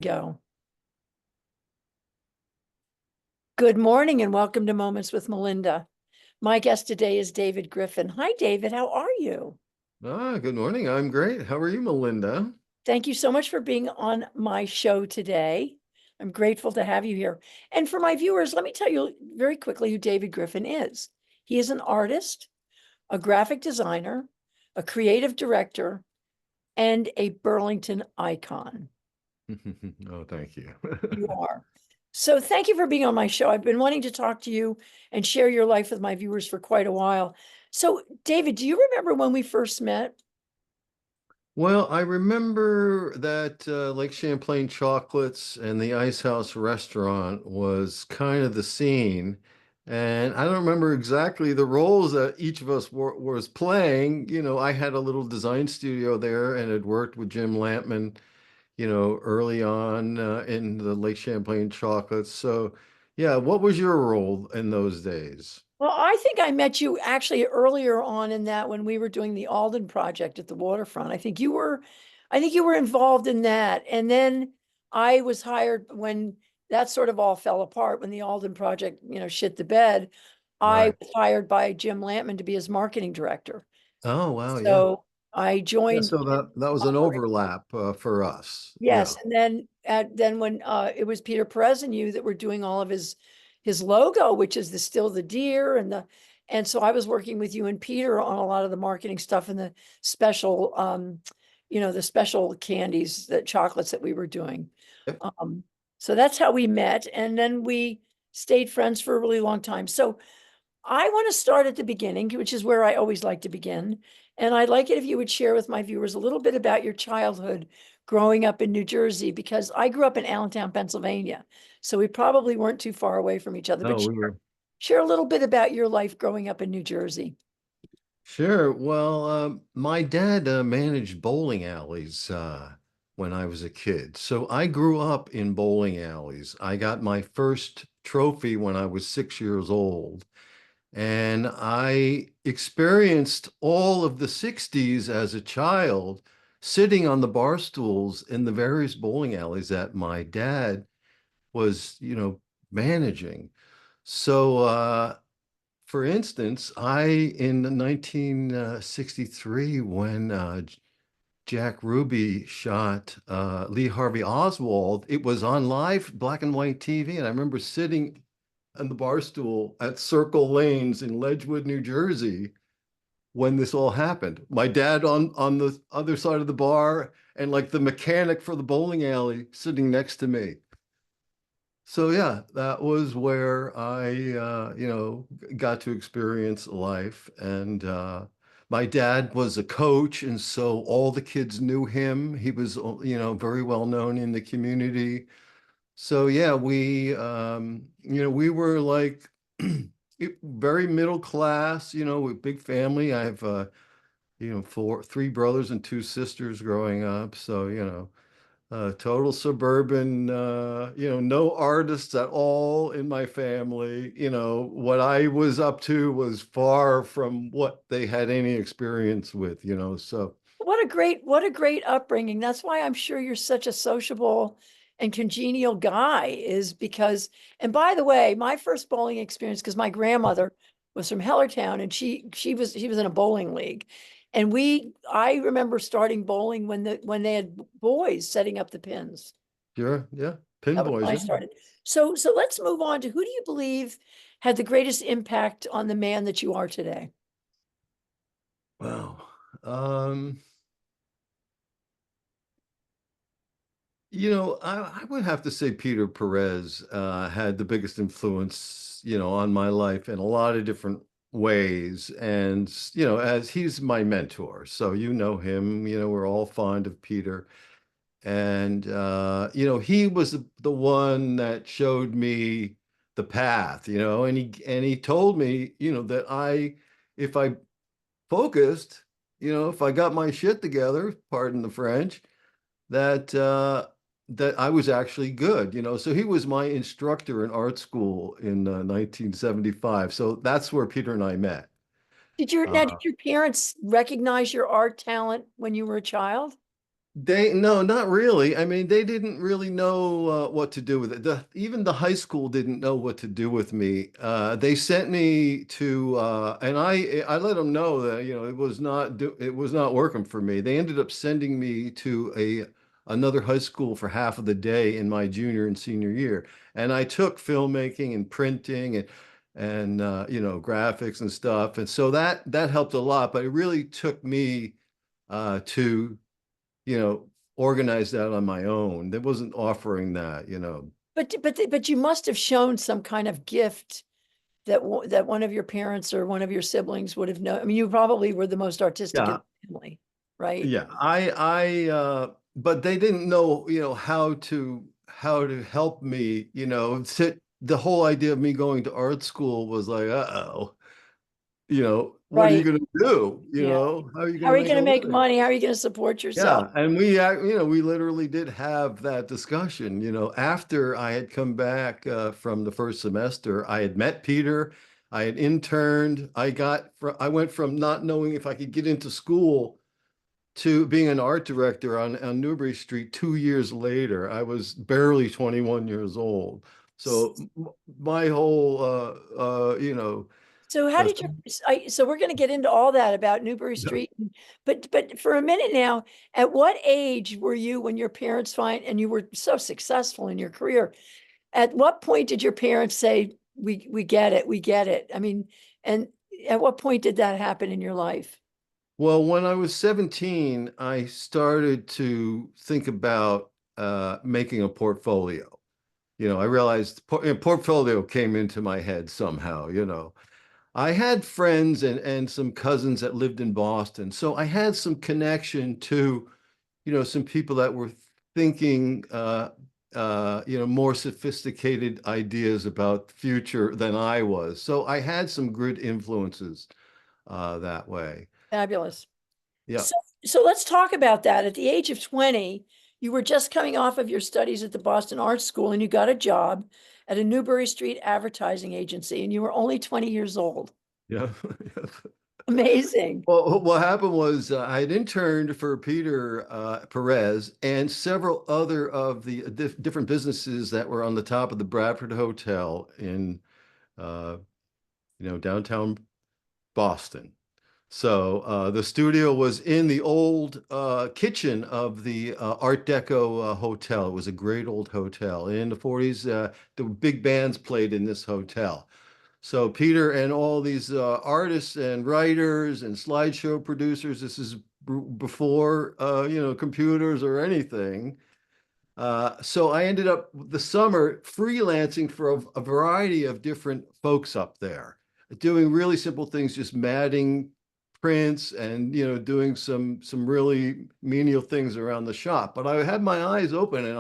Go. Good morning and welcome to Moments with Melinda. My guest today is David Griffin. Hi, David. How are you? Good morning. I'm great. How are you, Melinda? Thank you so much for being on my show today. I'm grateful to have you here. And for my viewers, let me tell you very quickly who David Griffin is. He is an artist, a graphic designer, a creative director, and a Burlington icon. Oh, thank you. You are. So thank you for being on my show. I've been wanting to talk to you and share your life with my viewers for quite a while. So, David, do you remember when we first met? Well, I remember that Lake Champlain Chocolates and the Ice House restaurant was kind of the scene. And I don't remember exactly the roles that each of us was playing. I had a little design studio there and had worked with Jim Lampman, early on in the Lake Champlain Chocolates. So, yeah, what was your role in those days? Well, I think I met you actually earlier on in that when we were doing the Alden project at the waterfront. I think you were involved in that. And then I was hired when that sort of all fell apart, when the Alden project, shit the bed. I Right. was hired by Jim Lampman to be his marketing director. Oh, wow. Yeah. So I Yeah, joined. so that was an overlap for us. Yes, Yeah. and then when it was Peter Perez and you that were doing all of his logo, which is still the deer and so I was working with you and Peter on a lot of the marketing stuff and the special the special candies, the chocolates that we were doing. Yep. Um, so that's how we met, and then we stayed friends for a really long time. So I want to start at the beginning, which is where I always like to begin. And I'd like it if you would share with my viewers a little bit about your childhood growing up in New Jersey, because I grew up in Allentown, Pennsylvania. So we probably weren't too far away from each other, but No, we were. share a little bit about your life growing up in New Jersey. Sure. Well, my dad managed bowling alleys when I was a kid. So I grew up in bowling alleys. I got my first trophy when I was 6 years old. And I experienced all of the 60s as a child, sitting on the bar stools in the various bowling alleys that my dad was, managing. So, for instance, in 1963, when Jack Ruby shot Lee Harvey Oswald, it was on live black and white TV. And I remember sitting on the bar stool at Circle Lanes in Ledgewood, New Jersey, when this all happened. My dad on the other side of the bar, and like the mechanic for the bowling alley sitting next to me. So yeah, that was where I got to experience life. And my dad was a coach, and so all the kids knew him. He was, very well known in the community. So yeah, we were like very middle class, with big family. I have three brothers and two sisters growing up. So, total suburban, no artists at all in my family. What I was up to was far from what they had any experience with, so What a great upbringing. That's why I'm sure you're such a sociable and congenial guy, is because, and by the way, my first bowling experience, because my grandmother was from Hellertown and she was in a bowling league. And I remember starting bowling when they had boys setting up the pins. sure, yeah. Pin That was boys, when I yeah. started. So let's move on to, who do you believe had the greatest impact on the man that you are today? Wow. Um, I would have to say Peter Perez had the biggest influence, on my life in a lot of different ways. And, as he's my mentor. So you know him, we're all fond of Peter. And he was the one that showed me the path, and he told me, that if I focused, if I got my shit together, pardon the French, that that I was actually good, So he was my instructor in art school in 1975. So that's where Peter and I met. Did Uh, your parents recognize your art talent when you were a child? No, not really. I mean, they didn't really know what to do with it. Even the high school didn't know what to do with me. They sent me to, and I let them know that, it was not working for me. They ended up sending me to another high school for half of the day in my junior and senior year. And I took filmmaking and printing and graphics and stuff. And so that helped a lot, but it really took me to organize that on my own. They wasn't offering that. But you must have shown some kind of gift that that one of your parents or one of your siblings would have known. I mean, you probably were the most artistic in Yeah, the family, right? yeah. But they didn't know, how to help me, the whole idea of me going to art school was like, uh-oh, what are you Right. going to do? Yeah. How are you How going to are you make going a to make living? money? How are you going to support yourself? Yeah, and we literally did have that discussion. After I had come back from the first semester, I had met Peter, I had interned, I went from not knowing if I could get into school to being an art director on Newbury Street 2 years later. I was barely 21 years old. So my whole, So how uh, did you, so we're going to get into all that about Newbury Street, but for a minute now, at what age were you when your parents find, and you were so successful in your career, at what point did your parents say, we get it, we get it? I mean, and at what point did that happen in your life? well, when I was 17, I started to think about making a portfolio. I realized portfolio came into my head somehow. I had friends and some cousins that lived in Boston. So I had some connection to, some people that were thinking, more sophisticated ideas about the future than I was. So I had some good influences that way. Fabulous. Yeah. So, so let's talk about that. At the age of 20, you were just coming off of your studies at the Boston Art School and you got a job at a Newbury Street advertising agency, and you were only 20 years old. Yeah. Amazing. Well, what happened was I had interned for Peter Perez and several other of the different businesses that were on the top of the Bradford Hotel in, uh, downtown Boston. So the studio was in the old kitchen of the Art Deco hotel. It was a great old hotel. In the 40s, the big bands played in this hotel. So Peter and all these artists and writers and slideshow producers, this is before computers or anything. So I ended up the summer freelancing for a variety of different folks up there, doing really simple things, just matting prints and doing some really menial things around the shop. But I had my eyes open and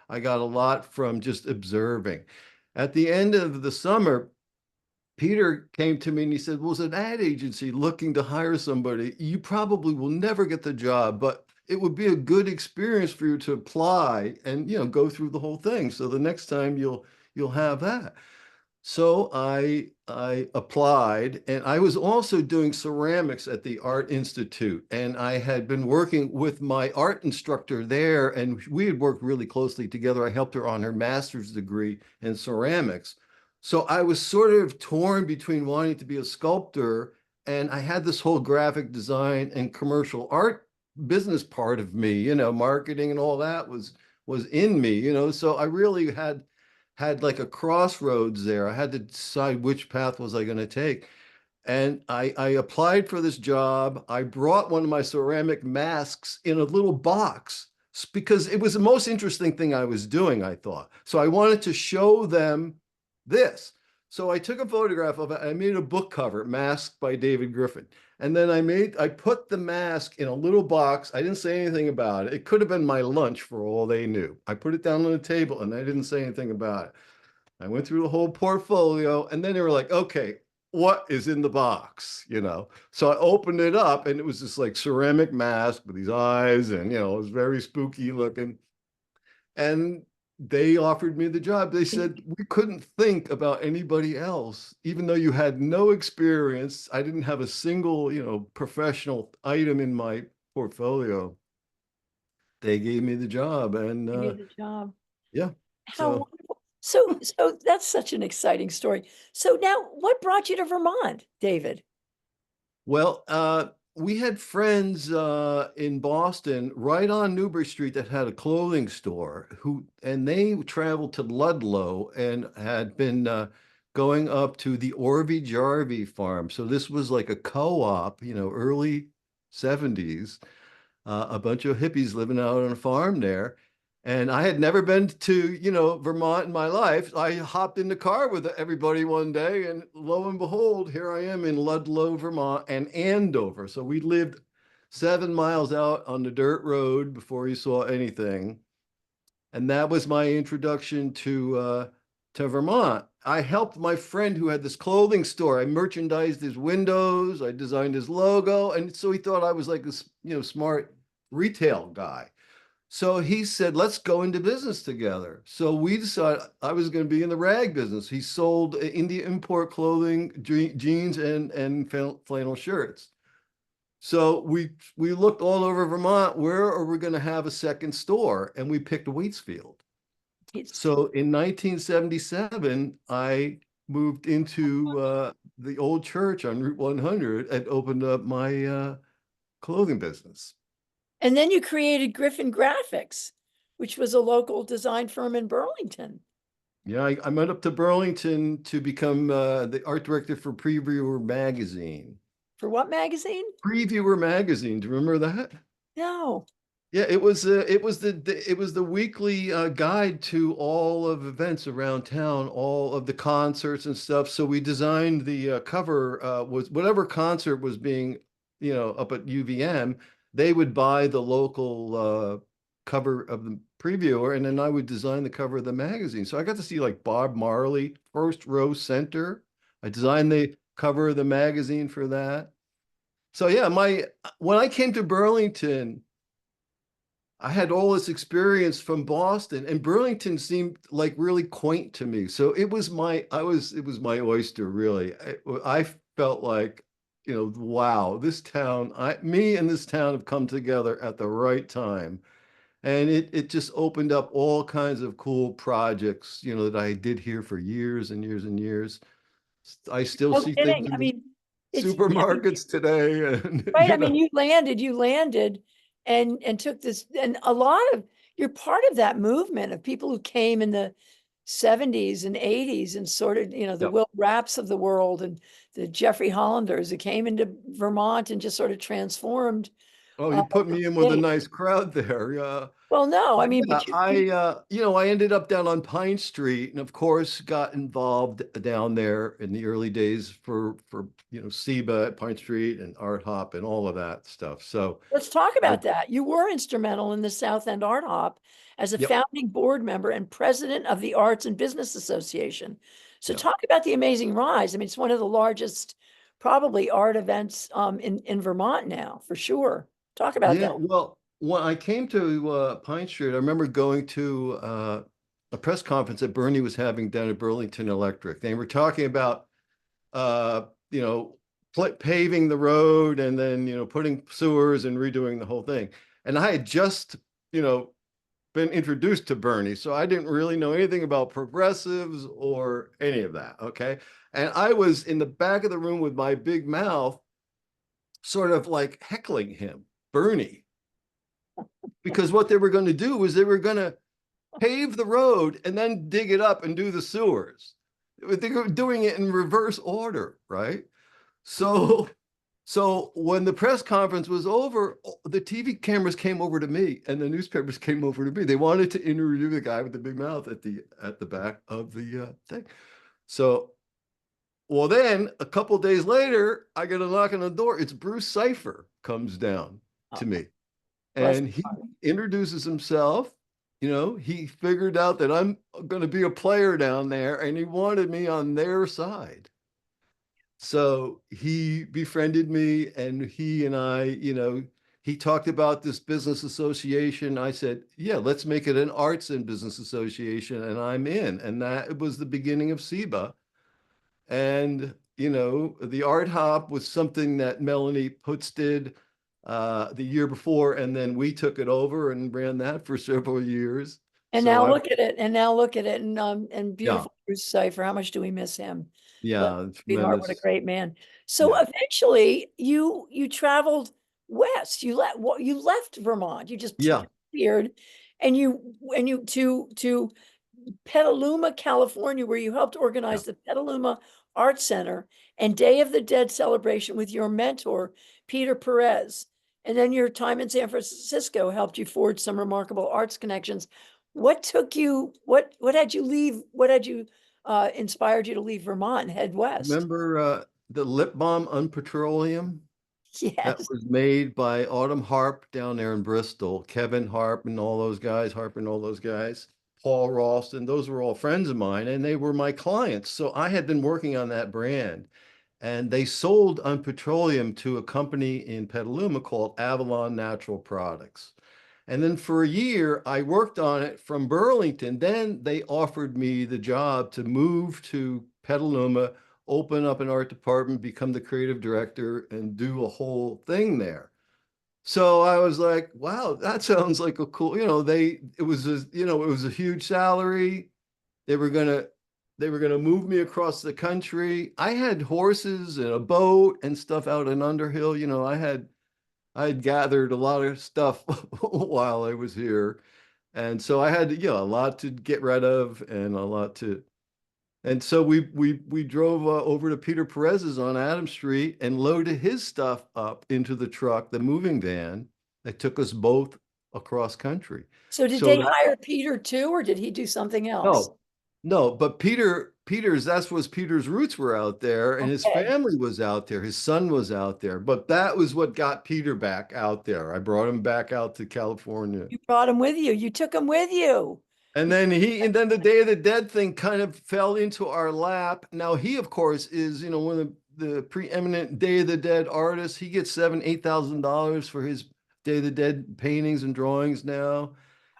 I got a lot from just observing. At the end of the summer, Peter came to me and he said, well, it's an ad agency looking to hire somebody. You probably will never get the job, but it would be a good experience for you to apply and, go through the whole thing. So the next time you'll have that. So I applied, and I was also doing ceramics at the Art Institute, and I had been working with my art instructor there, and we had worked really closely together. I helped her on her master's degree in ceramics. So I was sort of torn between wanting to be a sculptor, and I had this whole graphic design and commercial art business part of me, marketing and all that was in me. So I really had like a crossroads there. I had to decide which path was I going to take. And I applied for this job. I brought one of my ceramic masks in a little box because it was the most interesting thing I was doing, I thought. So I wanted to show them this. So I took a photograph of it. I made a book cover, Masked by David Griffin. And then I put the mask in a little box. I didn't say anything about it. It could have been my lunch for all they knew. I put it down on the table and I didn't say anything about it. I went through the whole portfolio and then they were like, okay, what is in the box? So I opened it up and it was this like ceramic mask with these eyes and, it was very spooky looking. And they offered me the job. They said, we couldn't think about anybody else, even though you had no experience. I didn't have a single, professional item in my portfolio. they gave me the job, and Give you the job. yeah. How So, wonderful. So that's such an exciting story. So now what brought you to Vermont, David? well, we had friends in Boston, right on Newbury Street, that had a clothing store and they traveled to Ludlow and had been going up to the Orvie Jarvie farm. So this was like a co-op, early 70s, a bunch of hippies living out on a farm there. And I had never been to, Vermont in my life. I hopped in the car with everybody one day, and lo and behold, here I am in Ludlow, Vermont, and Andover. So we lived 7 miles out on the dirt road before you saw anything. And that was my introduction to Vermont. I helped my friend who had this clothing store. I merchandised his windows, I designed his logo, and so he thought I was like this, smart retail guy. So he said, let's go into business together. So we decided I was going to be in the rag business. He sold India import clothing, jeans, and flannel shirts. So we looked all over Vermont. Where are we going to have a second store? And we picked Wheatsfield. It's So in 1977, I moved into the old church on Route 100 and opened up my clothing business. And then you created Griffin Graphics, which was a local design firm in Burlington. Yeah, I went up to Burlington to become the art director for Previewer Magazine. For what magazine? Previewer Magazine, do you remember that? No. Yeah, it was the weekly guide to all of events around town, all of the concerts and stuff. So we designed the cover was whatever concert was being, up at UVM, they would buy the local cover of the previewer, and then I would design the cover of the magazine. So I got to see like Bob Marley, first row center. I designed the cover of the magazine for that. So yeah, my when I came to Burlington, I had all this experience from Boston, and Burlington seemed like really quaint to me. So it was my oyster, really. I felt like, wow, this town, me and this town have come together at the right time. And it just opened up all kinds of cool projects, that I did here for years and years and years. I still No see things kidding. in I the mean, I mean, supermarkets today, and right. I mean, you landed and took this, and a lot of, you're part of that movement of people who came in the 70s and 80s and sort of, the Yep. Will Rapps of the world and the Jeffrey Hollanders who came into Vermont and just sort of transformed Oh, you put the me in with a state. nice crowd there. Yeah. Well, no, I But mean, yeah, but I ended up down on Pine Street, and of course got involved down there in the early days for SEBA at Pine Street and Art Hop and all of that stuff. So let's talk I about that. You were instrumental in the South End Art Hop as a yep, founding board member and president of the Arts and Business Association. So yeah. talk about the amazing rise. I mean, it's one of the largest probably art events in Vermont now, for sure. Talk about Yeah, that. well, when I came to Pine Street, I remember going to a press conference that Bernie was having down at Burlington Electric. They were talking about uh, you know, paving the road and then, putting sewers and redoing the whole thing. And I had just, you know, been introduced to Bernie, so I didn't really know anything about progressives or any of that. Okay. And I was in the back of the room with my big mouth, sort of like heckling him, Bernie, because what they were going to do was they were going to pave the road and then dig it up and do the sewers. They were doing it in reverse order, right? So, so when the press conference was over, the TV cameras came over to me and the newspapers came over to me. They wanted to interview the guy with the big mouth at the back of the thing. So, well, then a couple of days later, I get a knock on the door. It's Bruce Cipher comes down to Oh, me, bless and he your heart. introduces himself. He figured out that I'm going to be a player down there, and he wanted me on their side. So he befriended me, and he and I, he talked about this business association. I said, yeah, let's make it an arts and business association, and I'm in. And that was the beginning of SEBA. And, the Art Hop was something that Melanie Putz did. the year before, and then we took it over and ran that for several years. And So now I, look at it, and now look at it, and yeah, beautiful Bruce Cipher. How much do we miss him? What yeah, sweetheart, what a tremendous. great man. So Yeah, eventually you traveled west. You left Vermont. You just yeah. disappeared and you to Petaluma, California, where you helped Yeah. organize the Petaluma Art Center and Day of the Dead celebration with your mentor, Peter Perez. And then your time in San Francisco helped you forge some remarkable arts connections. What took you, what had you leave, what had you inspired you to leave Vermont and head west? Remember the lip balm unpetroleum that Yes. was made by Autumn Harp down there in Bristol, Kevin Harp and all those guys, Harp and all those guys, Paul Ralston, those were all friends of mine and they were my clients. So I had been working on that brand and they sold unpetroleum to a company in Petaluma called Avalon Natural Products. And then for a year, I worked on it from Burlington. Then they offered me the job to move to Petaluma, open up an art department, become the creative director, and do a whole thing there. So I was like, wow, that sounds like a cool, it was a, it was a huge salary. They were gonna, they were gonna move me across the country. I had horses and a boat and stuff out in Underhill. I'd gathered a lot of stuff while I was here. And so I had, a lot to get rid of and a lot to, and so we drove over to Peter Perez's on Adam Street and loaded his stuff up into the truck, the moving van that took us both across country. So did So they that hire Peter too, or did he do something else? no, no, but Peter's, that's was Peter's roots were out there and his Okay. family was out there. His son was out there, but that was what got Peter back out there. I brought him back out to California. You brought him with you. You took him with you. And then the Day of the Dead thing kind of fell into our lap. Now he, of course, is, one of the preeminent Day of the Dead artists. He gets $7,000, $8,000 for his Day of the Dead paintings and drawings now.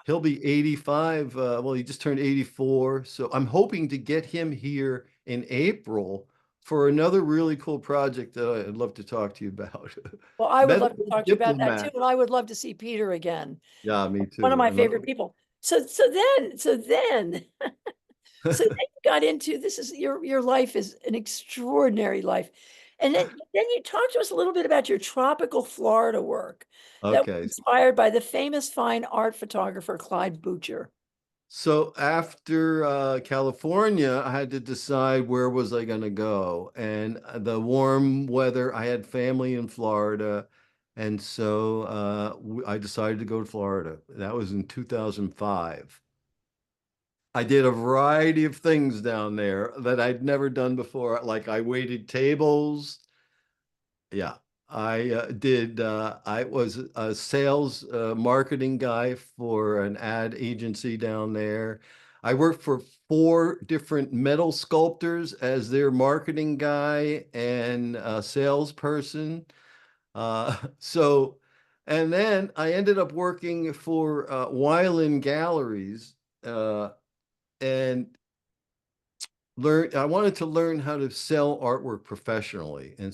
He'll be 85. Well, he just turned 84. So I'm hoping to get him here in April for another really cool project that I'd love to talk to you about. Well, I would love to Medical talk to you about that too, diplomat. and I would love to see Peter again. Yeah, me One of too. my Another. favorite people. So then you got into this is your life is an extraordinary life. And then you talked to us a little bit about your tropical Florida work that was Okay. inspired by the famous fine art photographer Clyde Butcher. So after California, I had to decide where was I going to go. And the warm weather, I had family in Florida. And so I decided to go to Florida. That was in 2005. I did a variety of things down there that I'd never done before. Like I waited tables. Yeah, I was a sales marketing guy for an ad agency down there. I worked for four different metal sculptors as their marketing guy and a salesperson. So, and then I ended up working for Weiland Galleries and I wanted to learn how to sell artwork professionally and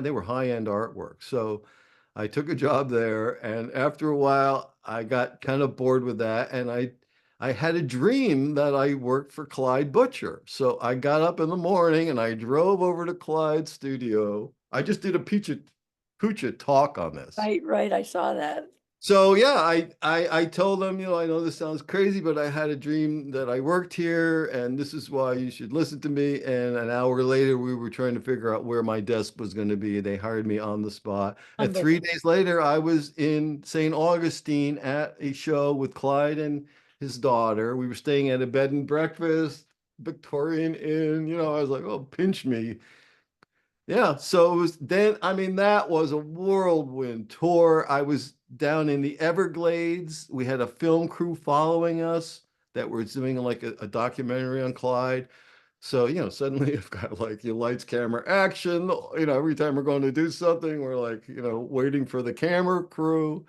they were high-end artwork. So I took a job there and after a while I got kind of bored with that and I had a dream that I worked for Clyde Butcher. So I got up in the morning and I drove over to Clyde's studio. I just did a Pucha talk on this. Right, right. I saw that. So yeah, I told them, I know this sounds crazy, but I had a dream that I worked here and this is why you should listen to me. And an hour later, we were trying to figure out where my desk was going to be. They hired me on the spot. And Unbelievable. 3 days later, I was in St. Augustine at a show with Clyde and his daughter. We were staying at a bed and breakfast, Victorian Inn. I was like, oh, pinch me. Yeah, so it was then, I mean, that was a whirlwind tour. I was down in the Everglades. We had a film crew following us that were doing like a documentary on Clyde. So, suddenly you've got like your lights, camera, action. Every time we're going to do something, we're like, waiting for the camera crew.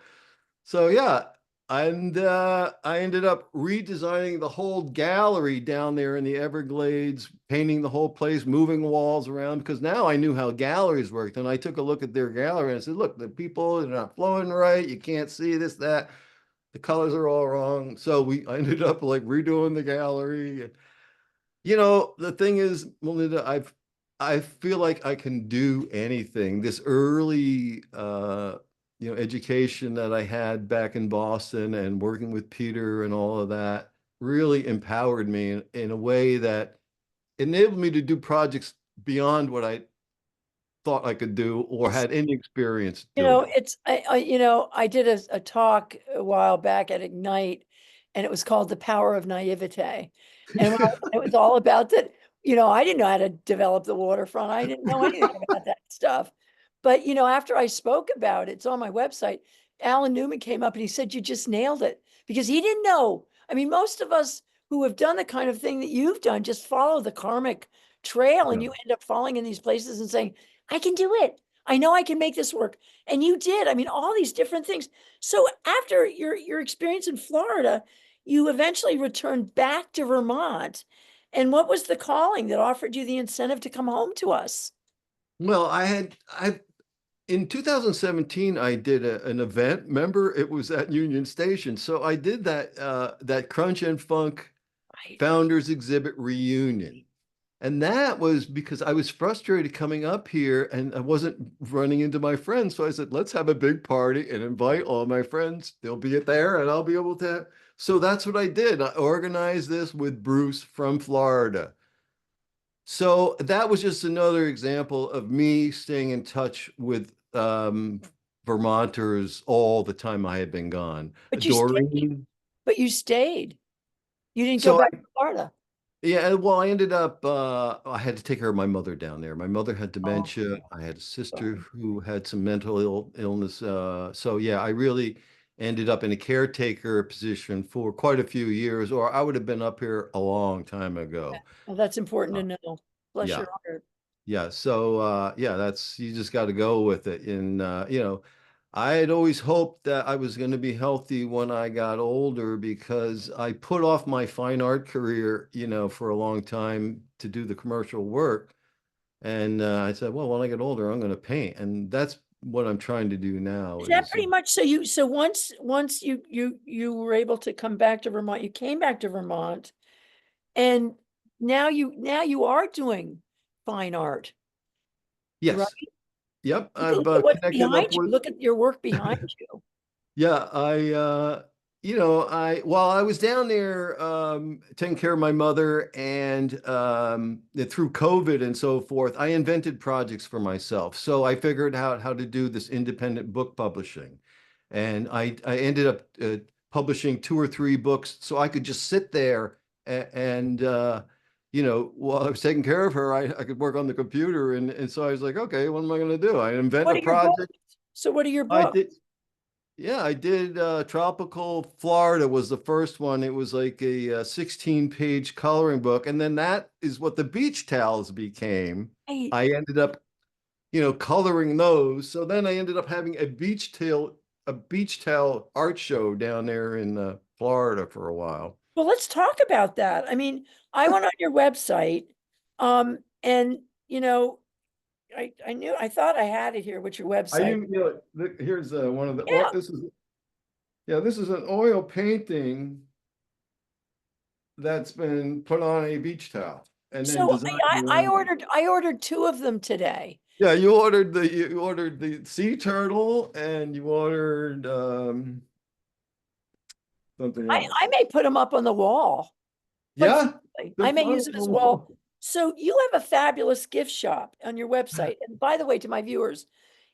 So, yeah, And I ended up redesigning the whole gallery down there in the Everglades, painting the whole place, moving walls around, because now I knew how galleries worked. And I took a look at their gallery and I said, look, the people are not flowing right. You can't see this, that. The colors are all wrong. So I ended up like redoing the gallery. You know, the thing is, Melinda, I feel like I can do anything. This early education that I had back in Boston and working with Peter and all of that really empowered me in a way that enabled me to do projects beyond what I thought I could do or It's, had any experience you know, doing. I did a talk a while back at Ignite, and it was called The Power of Naivete. And it was all about that, I didn't know how to develop the waterfront. I didn't know anything about that stuff. But, after I spoke about it, it's on my website. Alan Newman came up and he said, you just nailed it, because he didn't know. I mean, most of us who have done the kind of thing that you've done just follow the karmic trail, and Yeah. you end up falling in these places and saying, I can do it. I know I can make this work. And you did. I mean, all these different things. So after your experience in Florida, you eventually returned back to Vermont. And what was the calling that offered you the incentive to come home to us? Well, I in 2017, I did an event. Remember, it was at Union Station. So I did that Crunch and Funk Right. Founders Exhibit reunion. And that was because I was frustrated coming up here and I wasn't running into my friends. So I said, let's have a big party and invite all my friends. They'll be there and I'll be able to. So that's what I did. I organized this with Bruce from Florida. So that was just another example of me staying in touch with Vermonters all the time I had been gone. But you stayed. Doreen. But you stayed. You didn't go So back to Florida. yeah, well, I ended up I had to take care of my mother down there. My mother had Oh, dementia. I had a sister sorry. who had some mental illness. So yeah, I really ended up in a caretaker position for quite a few years, or I would have been up here a long time ago. Well, that's important Uh, to know. Bless yeah. your heart. Yeah, so yeah, that's you just got to go with it. And I had always hoped that I was going to be healthy when I got older because I put off my fine art career, for a long time to do the commercial work. And I said, well, when I get older, I'm going to paint, and that's what I'm trying to do now Is that is pretty much so once you were able to come back to Vermont, you came back to Vermont, and now you are doing fine art, right? yes, yep, Look I've at what's connected behind up you. with. Look at your work behind you. Yeah, while I was down there taking care of my mother and through COVID and so forth, I invented projects for myself. So I figured out how to do this independent book publishing. And I ended up publishing 2 or 3 books so I could just sit there and while I was taking care of her, I could work on the computer. And so I was like, okay, what am I going to do? I invent What a are your books? project. So what are your I books? did. Yeah, I did Tropical Florida was the first one. It was like a 16-page coloring book. And then that is what the beach towels became. Hey, I ended up, coloring those. So then I ended up having a beach towel art show down there in Florida for a while. well, let's talk about that. I mean, I went on your website, and I thought I had it here with your I website. even, here's one of the, Yeah. this is an oil painting that's been put on a beach towel and then So designed I around. ordered two of them today. Yeah, you ordered the sea turtle and you ordered something I else. may put them up on the wall. Quite Yeah, frankly, they're I may fun. use them as well. So you have a fabulous gift shop on your website. And by the way, to my viewers,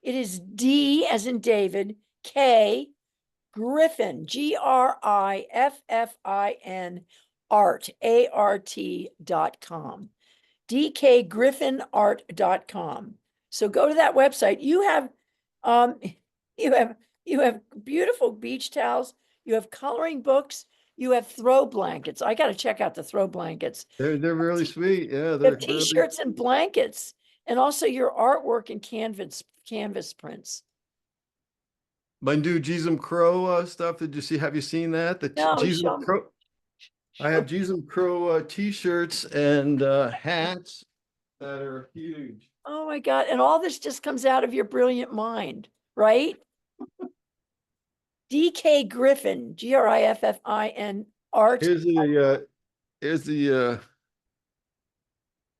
it is D as in David, K Griffin, Griffin, art.com. dkgriffinart.com. So go to that website. Um you have you have beautiful beach towels, you have coloring books, you have throw blankets. I got to check out the throw blankets. They're really sweet. Yeah, You they're have really. t-shirts and blankets, and also your artwork and canvas prints. my new Jesus Crow stuff. Did you see? Have you seen that? The No, Jesus show me. Crow. I have Jesus Crow t-shirts and hats that are huge. Oh my God. And all this just comes out of your brilliant mind, right? DK Griffin, Griffin art. Here's the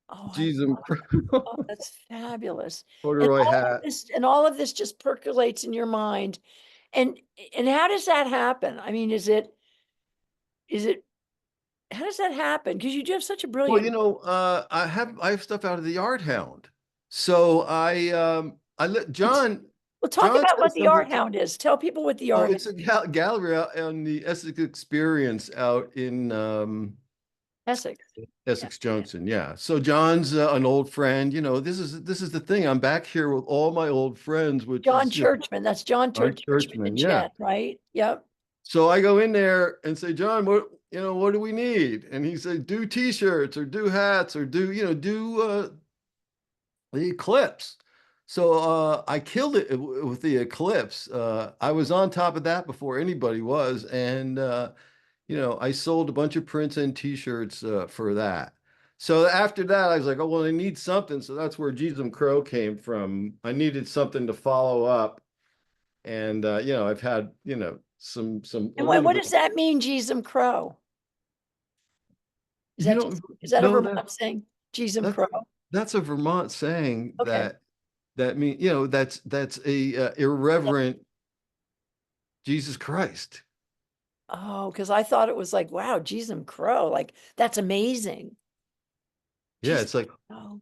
Oh, I Jesus Oh, Crow that's fabulous. corduroy hat. And all of this just percolates in your mind. And how does that happen? I mean, is it how does that happen? Because you do have such a Well, brilliant. I have stuff out of the Art Hound. So I let Well, talk John about said what the Art something. Hound is. Tell people what the Oh, Art Hound. it's a gallery out on the Essex Experience out in Essex. Yeah. Essex Junction. Yeah. So John's an old friend. This is the thing. I'm back here with all my old friends, which John is Churchman. That's John our Churchman churchmen. and Yeah. Jen, right? Yep. So I go in there and say, John, what do we need? And he said, do T-shirts or do hats or do the eclipse. So I killed it with the eclipse. I was on top of that before anybody was, and I sold a bunch of prints and T-shirts for that. So after that, I was like, oh well, I need something. So that's where Jesus Crow came from. I needed something to follow up, and I've had some a And little what bit. does that mean, Jeezum Crow? You don't Is that a know Vermont saying? Jeezum that Crow. that's a Vermont saying Okay. that mean that's a irreverent Jesus Christ. Oh, because I thought it was like, wow, Jeezum Crow. Like, that's amazing. Yeah, Jesus. it's like Oh,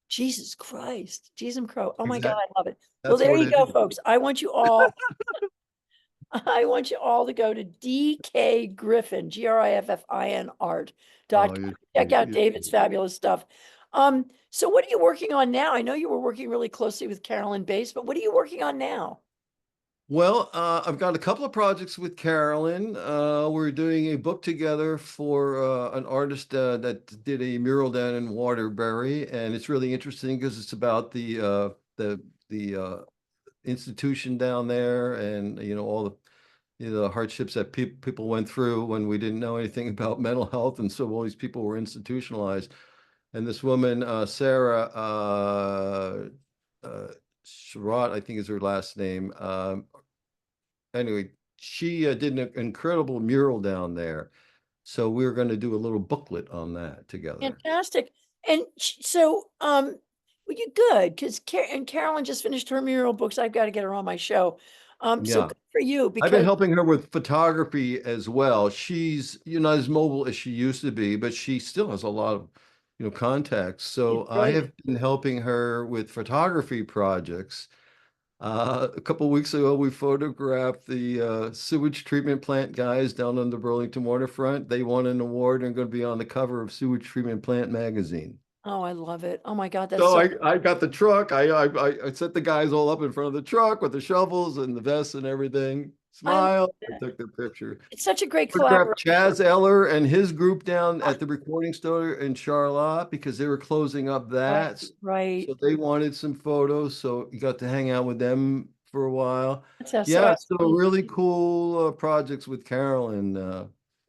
Jesus Christ. Jeezum Crow. Oh my God, exact. I love it. Well, That's there what you it go, is. folks. I want you all to go to DK Griffin, Griffin art Oh, dot com. Check out David's fabulous stuff. So what are you working on now? I know you were working really closely with Carolyn Bass, but what are you working on now? Well, I've got a couple of projects with Carolyn. We're doing a book together for an artist that did a mural down in Waterbury, and it's really interesting because it's about the institution down there, and all the hardships that people went through when we didn't know anything about mental health, and so all these people were institutionalized. And this woman, Sarah Sherrod, I think is her last name. Anyway, she did an incredible mural down there. So we're going to do a little booklet on that together. Fantastic. And so, well, you good because Carolyn just finished her mural books. I've got to get her on my show. So Yeah. good for you I've been because helping her with photography as well. She's, not as mobile as she used to be, but she still has a lot of, contacts. she's So I brilliant. have been helping her with photography projects. A couple of weeks ago, we photographed the sewage treatment plant guys down on the Burlington waterfront. They won an award and are going to be on the cover of Sewage Treatment Plant magazine. Oh, I love it. Oh my God, that's So so. I got the truck. I set the guys all up in front of the truck with the shovels and the vests and everything. I love Smile. I it. took their picture. It's such a great Photographed collaboration. Chaz Eller and his group down at the recording store in Charlotte because they were closing up Right, that. right. So they wanted some photos. So you got to hang out with them for a while. That's so Yeah, so outstanding. really cool projects with Carolyn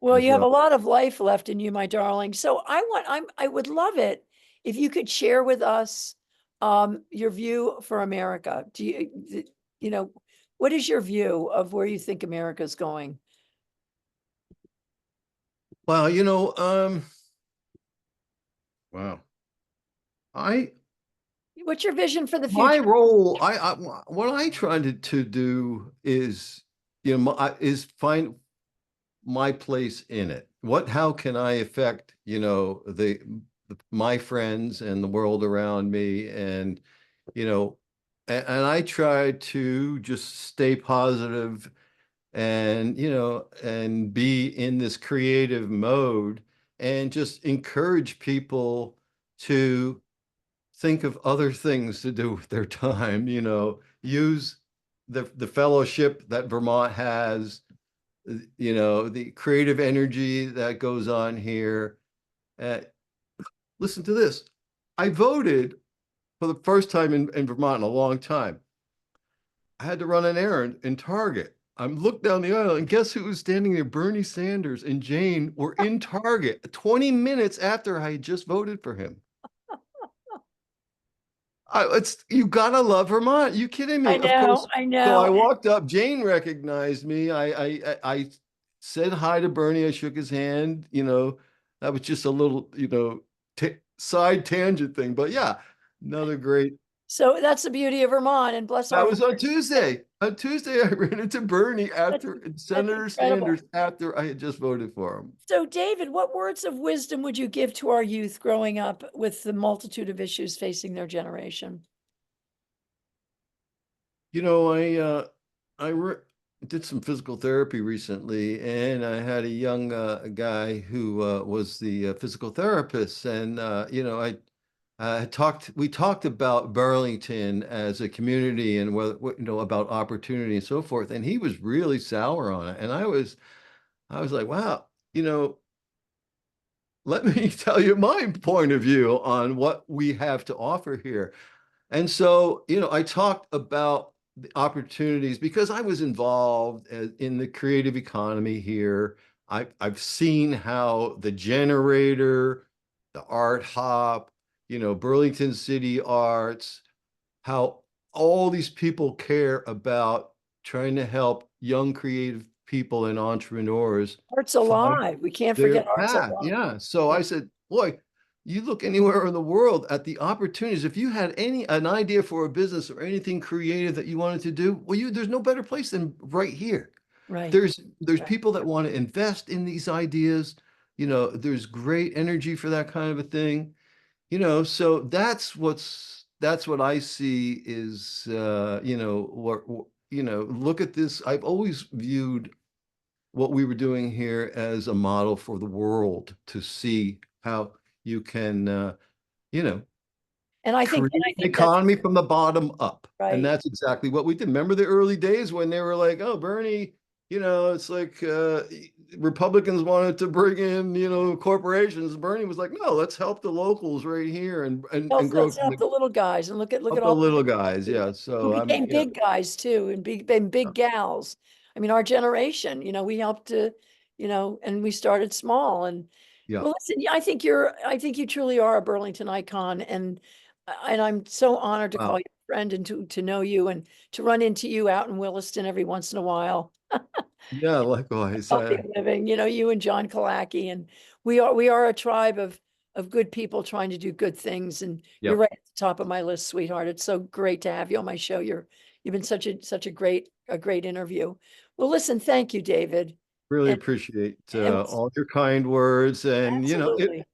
Well, as you have a well. lot of life left in you, my darling. So I would love it if you could share with us your view for America. You know, what is your view of where you think America's going? Well, wow. I What's your vision for the My future? role, what I try to do is, is find my place in it. How can I affect, my friends and the world around me, and and I try to just stay positive and and be in this creative mode and just encourage people to think of other things to do with their time, use the fellowship that Vermont has, the creative energy that goes on here. Uh, Listen to this. I voted for the first time in Vermont in a long time. I had to run an errand in Target. I'm looked down the aisle and guess who was standing there? Bernie Sanders and Jane were in Target 20 minutes after I had just voted for him. It's you gotta love Vermont. You kidding I me? Of know, course. I So I know. walked up. Jane recognized me. I said hi to Bernie. I shook his hand. That was just a little side tangent thing. But yeah, another great. So that's the beauty of Vermont, and bless That our was on hearts. Tuesday. On Tuesday, I ran into Bernie That's, after that's Senator incredible. Sanders after I had just voted for him. So, David, what words of wisdom would you give to our youth growing up with the multitude of issues facing their generation? You know, I re did some physical therapy recently, and I had a young guy who was the physical therapist, and we talked about Burlington as a community and about opportunity and so forth, and he was really sour on it, and I was like, wow, let me tell you my point of view on what we have to offer here. And so, I talked about the opportunities because I was involved in the creative economy here. I've seen how the generator, the art hop, Burlington City Arts, how all these people care about trying to help young creative people and entrepreneurs Art's find alive. We can't their forget art's path. alive. Yeah. So Yeah, I said, boy, you look anywhere in the world at the opportunities. If you had an idea for a business or anything creative that you wanted to do, well, there's no better place than right here. right. There's Right. people that want to invest in these ideas. There's great energy for that kind of a thing. So that's what I see is look at this. I've always viewed what we were doing here as a model for the world to see how you can, you know, And I think, create and I an think that's economy from the bottom up. And right. that's exactly what we did. Remember the early days when they were like, oh, Bernie, it's like Republicans wanted to bring in, corporations. Bernie was like, no, let's help the locals right here and grow Let's from help the little guys and look at the all the little big guys. guys Yeah. who So became yeah. big guys too, and big gals. I mean, our generation, we helped to, and we started small. And Yeah. well, listen, yeah, I think you truly are a Burlington icon, and I'm so honored to call Wow. you a friend and to know you and to run into you out in Williston every once in a while. Yeah. Likewise. Healthy living, you and John Kalaki, and we are a tribe of good people trying to do good things. And you're Yep. right at the top of my list, sweetheart. It's so great to have you on my show. You've been such a great interview. Well, listen, thank you, David. Really And appreciate and all your kind words. And, absolutely.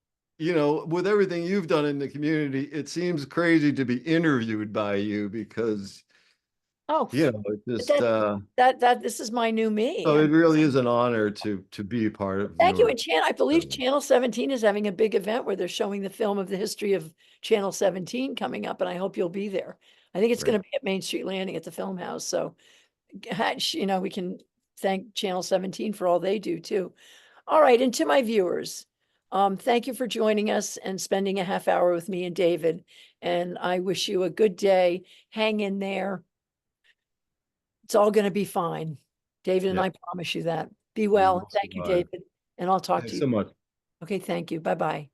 with everything you've done in the community, it seems crazy to be interviewed by you because, Oh, it just, that this is my new me. so it really is an honor to be a part of Thank you. your, And I believe um, Channel 17 is having a big event where they're showing the film of the history of Channel 17 coming up, and I hope you'll be there. I think it's going great. to be at Main Street Landing at the Film House. So, we can thank Channel 17 for all they do too. All right, and to my viewers, thank you for joining us and spending a half hour with me and David. And I wish you a good day. Hang in there. It's all going to be fine. David and Yeah. I promise you that. Be We well. will Thank you, survive. David. And I'll talk Thanks to you. so much. Okay, thank you. Bye-bye.